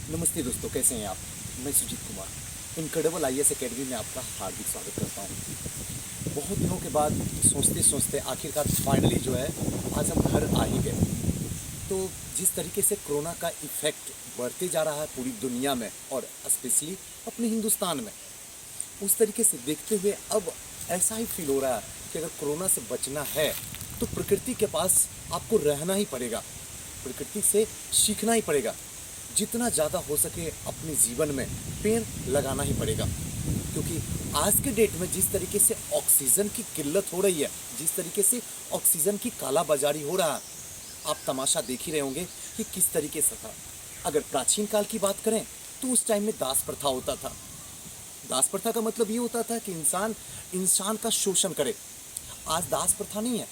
नमस्ते दोस्तों, कैसे हैं आप। मैं Sujit Kumar incredible IAS academy में आपका हार्दिक स्वागत करता हूं। बहुत दिनों के बाद सोचते सोचते आखिरकार फाइनली जो है आज हम घर आ ही गए। तो जिस तरीके से कोरोना का इफेक्ट बढ़ते जा रहा है पूरी दुनिया में और स्पेशली अपने हिंदुस्तान में, उस तरीके से देखते हुए अब ऐसा ही फील हो रहा है कि अगर कोरोना से बचना है तो प्रकृति के पास आपको रहना ही पड़ेगा, प्रकृति से सीखना ही पड़ेगा। जितना ज़्यादा हो सके अपने जीवन में पेड़ लगाना ही पड़ेगा, क्योंकि आज के डेट में जिस तरीके से ऑक्सीजन की किल्लत हो रही है, जिस तरीके से ऑक्सीजन की कालाबाजारी हो रहा है, आप तमाशा देख ही रहे होंगे कि किस तरीके से था। अगर प्राचीन काल की बात करें तो उस टाइम में दास प्रथा होता था। दास प्रथा का मतलब ये होता था कि इंसान का शोषण करे। आज दास प्रथा नहीं है,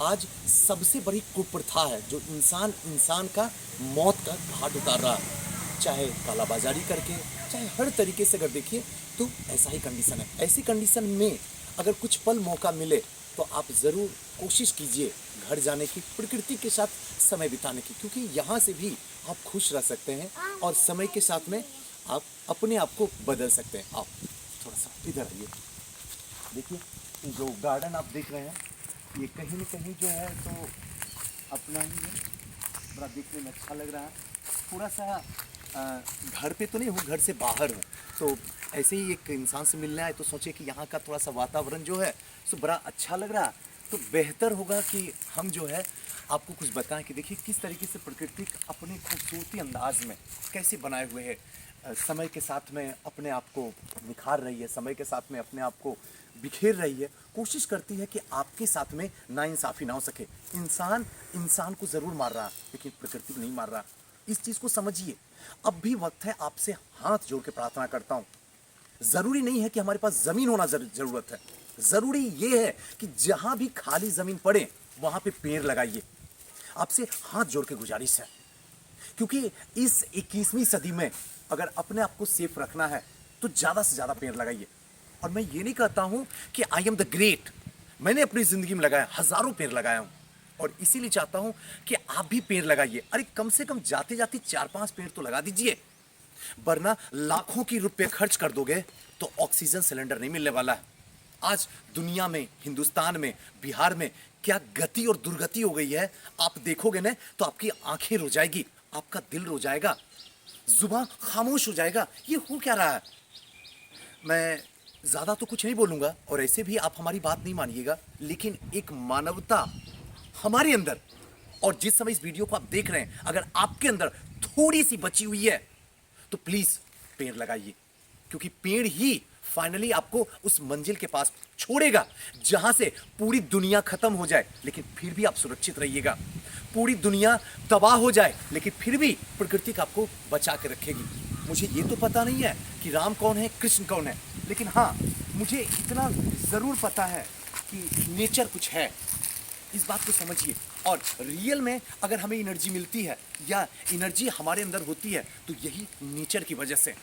आज सबसे बड़ी कुप्रथा है जो इंसान का मौत का घाट उतार रहा है, चाहे कालाबाजारी करके, चाहे हर तरीके से। अगर देखिए तो ऐसा ही कंडीशन है। ऐसी कंडीशन में अगर कुछ पल मौका मिले तो आप ज़रूर कोशिश कीजिए घर जाने की, प्रकृति के साथ समय बिताने की, क्योंकि यहाँ से भी आप खुश रह सकते हैं और समय के साथ में आप अपने आप को बदल सकते हैं। आप थोड़ा सा इधर आइए, देखिए जो गार्डन आप देख रहे हैं ये कहीं न कहीं जो है तो अपना ही है, बड़ा देखने में अच्छा लग रहा है। थोड़ा सा घर पे तो नहीं हूँ, घर से बाहर हूँ, तो ऐसे ही एक इंसान से मिलने आए तो सोचे कि यहाँ का थोड़ा सा वातावरण जो है सो बड़ा अच्छा लग रहा है। तो बेहतर होगा कि हम जो है आपको कुछ बताएं कि देखिए किस तरीके से प्रकृति अपने खूबसूरती अंदाज में कैसे बनाए हुए है। समय के साथ में अपने आप को निखार रही है, समय के साथ में अपने आप को बिखेर रही है, कोशिश करती है कि आपके साथ में नाइंसाफ़ी ना हो सके। इंसान को ज़रूर मार रहा है लेकिन प्रकृति को नहीं मार रहा। इस चीज़ को समझिए। अब भी वक्त है, आपसे हाथ जोड़ के प्रार्थना करता हूँ। ज़रूरी नहीं है कि हमारे पास ज़मीन होना ज़रूरत है, ज़रूरी ये है कि जहाँ भी खाली ज़मीन पड़े वहाँ पे पेड़ लगाइए। आपसे हाथ जोड़ के गुजारिश है, क्योंकि इस 21वीं सदी में अगर अपने आप को सेफ रखना है तो ज़्यादा से ज़्यादा पेड़ लगाइए। और मैं ये नहीं कहता हूँ कि आई एम द ग्रेट, मैंने अपनी ज़िंदगी में लगाया, हज़ारों पेड़ लगाया हूँ और इसीलिए चाहता हूँ कि आप भी पेड़ लगाइए। अरे कम से कम जाते जाते 4-5 पेड़ तो लगा दीजिए, वरना लाखों की रुपए खर्च कर दोगे तो ऑक्सीजन सिलेंडर नहीं मिलने वाला है। आज दुनिया में, हिंदुस्तान में, बिहार में क्या गति और दुर्गति हो गई है, आप देखोगे ना तो आपकी आंखें रो जाएगी, आपका दिल रो जाएगा, जुबान खामोश हो जाएगा। ये हो क्या रहा है। मैं ज़्यादा तो कुछ नहीं बोलूँगा और ऐसे भी आप हमारी बात नहीं मानिएगा, लेकिन एक मानवता हमारे अंदर, और जिस समय इस वीडियो को आप देख रहे हैं अगर आपके अंदर थोड़ी सी बची हुई है तो प्लीज़ पेड़ लगाइए, क्योंकि पेड़ ही फाइनली आपको उस मंजिल के पास छोड़ेगा जहां से पूरी दुनिया खत्म हो जाए लेकिन फिर भी आप सुरक्षित रहिएगा। पूरी दुनिया तबाह हो जाए लेकिन फिर भी प्रकृति का आपको बचा के रखेगी। मुझे ये तो पता नहीं है कि राम कौन है, कृष्ण कौन है, लेकिन हाँ मुझे इतना ज़रूर पता है कि नेचर कुछ है। इस बात को समझिए। और रियल में अगर हमें एनर्जी मिलती है या एनर्जी हमारे अंदर होती है तो यही नेचर की वजह से।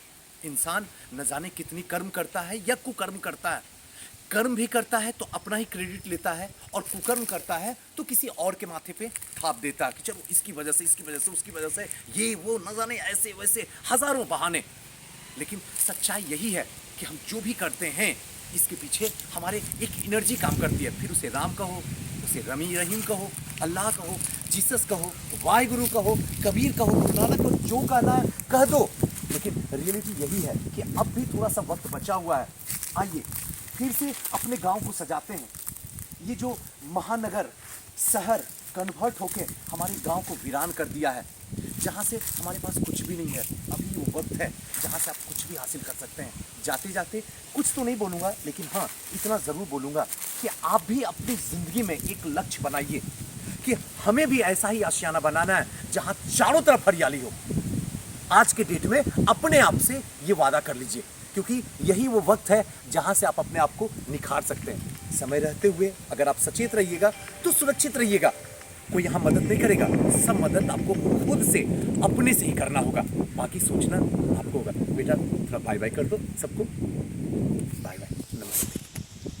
इंसान न जाने कितनी कर्म करता है या कुकर्म करता है। कर्म भी करता है तो अपना ही क्रेडिट लेता है और कुकर्म करता है तो किसी और के माथे पे थाप देता है कि चलो इसकी वजह से, इसकी वजह से, उसकी वजह से, ये वो न जाने ऐसे वैसे हजारों बहाने। लेकिन सच्चाई यही है कि हम जो भी करते हैं इसके पीछे हमारे एक एनर्जी काम करती है। फिर उसे राम कहो, उसे रमी रहीम कहो, अल्लाह कहो, जीसस कहो, वाहिगुरु कहो, कबीर कहो, गुरु नानक को जो कहना है कह दो। लेकिन रियलिटी यही है कि अब भी थोड़ा सा वक्त बचा हुआ है। आइए फिर से अपने गांव को सजाते हैं। ये जो महानगर शहर कन्वर्ट होके हमारे गांव को वीरान कर दिया है, जहाँ से हमारे पास कुछ भी नहीं है, अभी वो वक्त है जहाँ से आप कुछ भी हासिल कर सकते हैं। जाते जाते कुछ तो नहीं बोलूँगा, लेकिन हाँ इतना ज़रूर बोलूँगा कि आप भी अपनी ज़िंदगी में एक लक्ष्य बनाइए कि हमें भी ऐसा ही आशियाना बनाना है जहाँ चारों तरफ हरियाली हो। आज के डेट में अपने आप से ये वादा कर लीजिए, क्योंकि यही वो वक्त है जहाँ से आप अपने आप को निखार सकते हैं। समय रहते हुए अगर आप सचेत रहिएगा तो सुरक्षित रहिएगा। कोई यहाँ मदद नहीं करेगा, सब मदद आपको खुद से, अपने से ही करना होगा। बाकी सोचना आपको होगा। बेटा थोड़ा बाय बाय कर दो सबको।